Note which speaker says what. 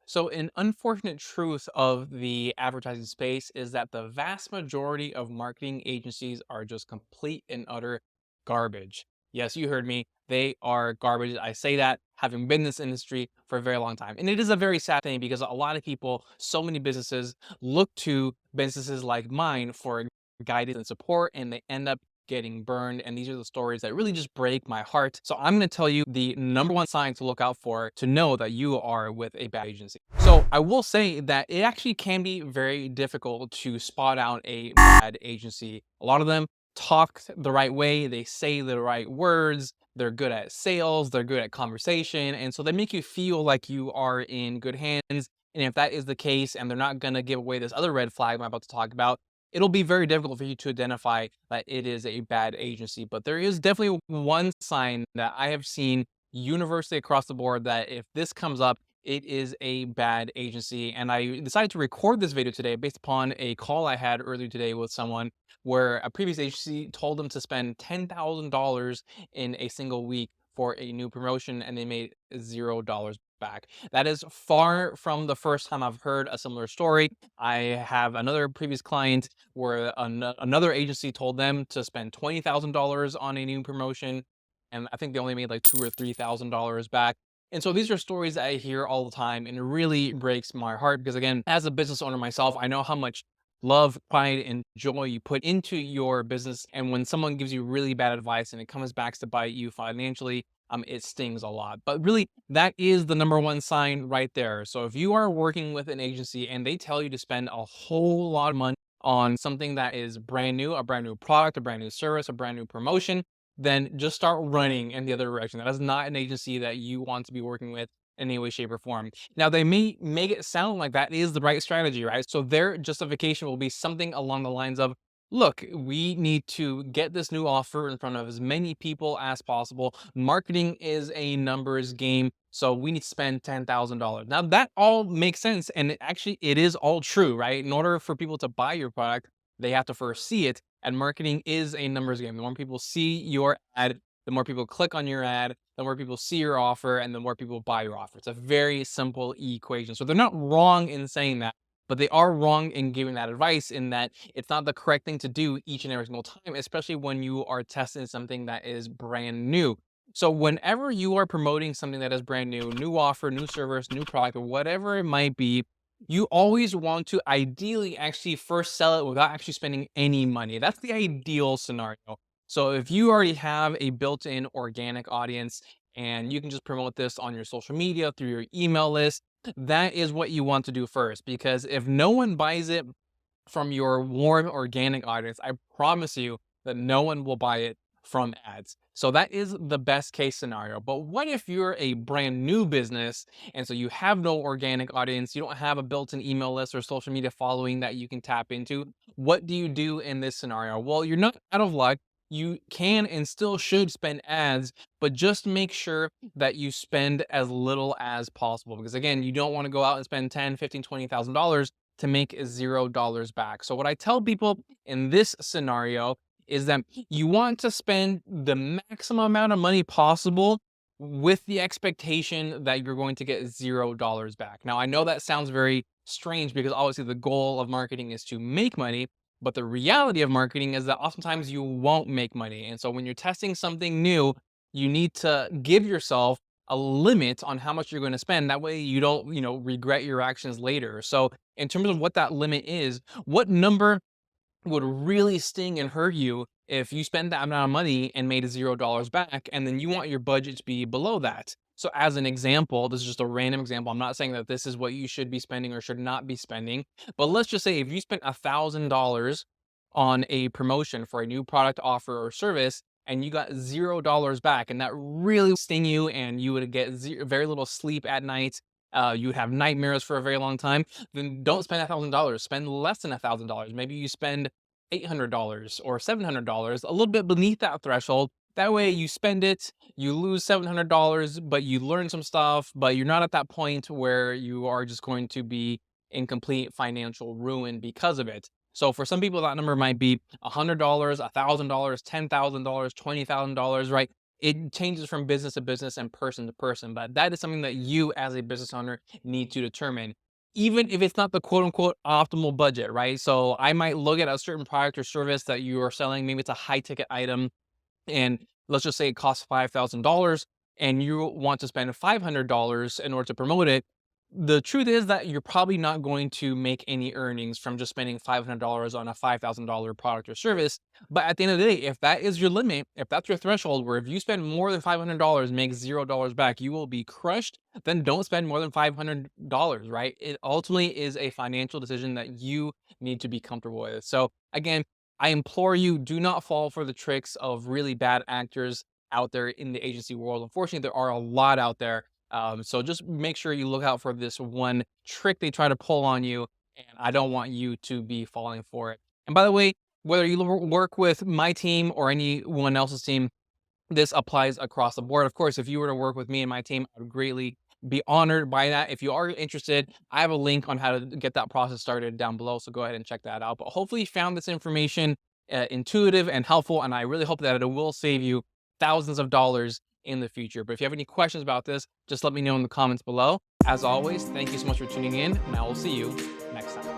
Speaker 1: So, an unfortunate truth of the advertising space is that the vast majority of marketing agencies are just complete and utter garbage. Yes, you heard me. They are garbage. I say that having been in this industry for a very long time. And it is a very sad thing because a lot of people, so many businesses look to businesses like mine for guidance and support, and they end up getting burned. And these are the stories that really just break my heart. So I'm going to tell you the number one sign to look out for to know that you are with a bad agency. So I will say that it actually can be very difficult to spot out a bad agency. A lot of them talk the right way, they say the right words, they're good at sales, they're good at conversation. And so they make you feel like you are in good hands. And if that is the case, and they're not going to give away this other red flag I'm about to talk about, it'll be very difficult for you to identify that it is a bad agency. But there is definitely one sign that I have seen universally across the board that if this comes up, it is a bad agency. And I decided to record this video today based upon a call I had earlier today with someone where a previous agency told them to spend $10,000 in a single week for a new promotion and they made $0 back. That is far from the first time I've heard a similar story. I have another previous client where another agency told them to spend $20,000 on a new promotion, and I think they only made like two or $3,000 back. And so these are stories that I hear all the time, and it really breaks my heart because, again, as a business owner myself, I know how much love, pride, and joy you put into your business. And when someone gives you really bad advice and it comes back to bite you financially, it stings a lot. But really, that is the number one sign right there. So if you are working with an agency and they tell you to spend a whole lot of money on something that is brand new, a brand new product, a brand new service, a brand new promotion, then just start running in the other direction. That is not an agency that you want to be working with in any way, shape, or form. Now, they may make it sound like that is the right strategy, right? So their justification will be something along the lines of, look, we need to get this new offer in front of as many people as possible. Marketing is a numbers game, so we need to spend $10,000. Now, that all makes sense, and it is all true, right? In order for people to buy your product, they have to first see it, and marketing is a numbers game. The more people see your ad, the more people click on your ad, the more people see your offer, and the more people buy your offer. It's a very simple equation. So they're not wrong in saying that, but they are wrong in giving that advice in that it's not the correct thing to do each and every single time, especially when you are testing something that is brand new. So whenever you are promoting something that is brand new, new offer, new service, new product, or whatever it might be, you always want to ideally actually first sell it without actually spending any money. That's the ideal scenario. So if you already have a built-in organic audience and you can just promote this on your social media through your email list, that is what you want to do first. Because if no one buys it from your warm organic audience, I promise you that no one will buy it from ads. So that is the best case scenario. But what if you're a brand new business and so you have no organic audience, you don't have a built-in email list or social media following that you can tap into? What do you do in this scenario? Well, you're not out of luck. You can and still should spend ads, but just make sure that you spend as little as possible because again, you don't want to go out and spend 10, 15, $20,000 to make $0 back. So what I tell people in this scenario is that you want to spend the maximum amount of money possible with the expectation that you're going to get $0 back. Now, I know that sounds very strange because obviously the goal of marketing is to make money, but the reality of marketing is that oftentimes you won't make money. And so when you're testing something new, you need to give yourself a limit on how much you're going to spend. That way you don't, regret your actions later. So in terms of what that limit is, what number would really sting and hurt you if you spend that amount of money and made $0 back, and then you want your budget to be below that. So as an example, this is just a random example. I'm not saying that this is what you should be spending or should not be spending, but let's just say if you spent $1,000 on a promotion for a new product offer or service and you got $0 back and that really sting you and you would get very little sleep at night, you would have nightmares for a very long time, then don't spend $1,000. Spend less than $1,000. Maybe you spend $800 or $700, a little bit beneath that threshold. That way you spend it, you lose $700, but you learn some stuff, but you're not at that point where you are just going to be in complete financial ruin because of it. So for some people, that number might be $100, $1,000, $10,000, $20,000, right? It changes from business to business and person to person, but that is something that you as a business owner need to determine. Even if it's not the quote unquote optimal budget, right? So I might look at a certain product or service that you are selling. Maybe it's a high ticket item, and let's just say it costs $5,000 and you want to spend $500 in order to promote it. The truth is that you're probably not going to make any earnings from just spending $500 on a $5,000 product or service. But at the end of the day, if that is your limit, if that's your threshold, where if you spend more than $500, make $0 back, you will be crushed, then don't spend more than $500, right? It ultimately is a financial decision that you need to be comfortable with. So again, I implore you, do not fall for the tricks of really bad actors out there in the agency world. Unfortunately, there are a lot out there. So just make sure you look out for this one trick they try to pull on you, and I don't want you to be falling for it. And by the way, whether you work with my team or anyone else's team, this applies across the board. Of course, if you were to work with me and my team, I would greatly be honored by that. If you are interested, I have a link on how to get that process started down below. So go ahead and check that out. But hopefully, you found this information intuitive and helpful. And I really hope that it will save you thousands of dollars in the future. But if you have any questions about this, just let me know in the comments below. As always, thank you so much for tuning in, and I will see you next time.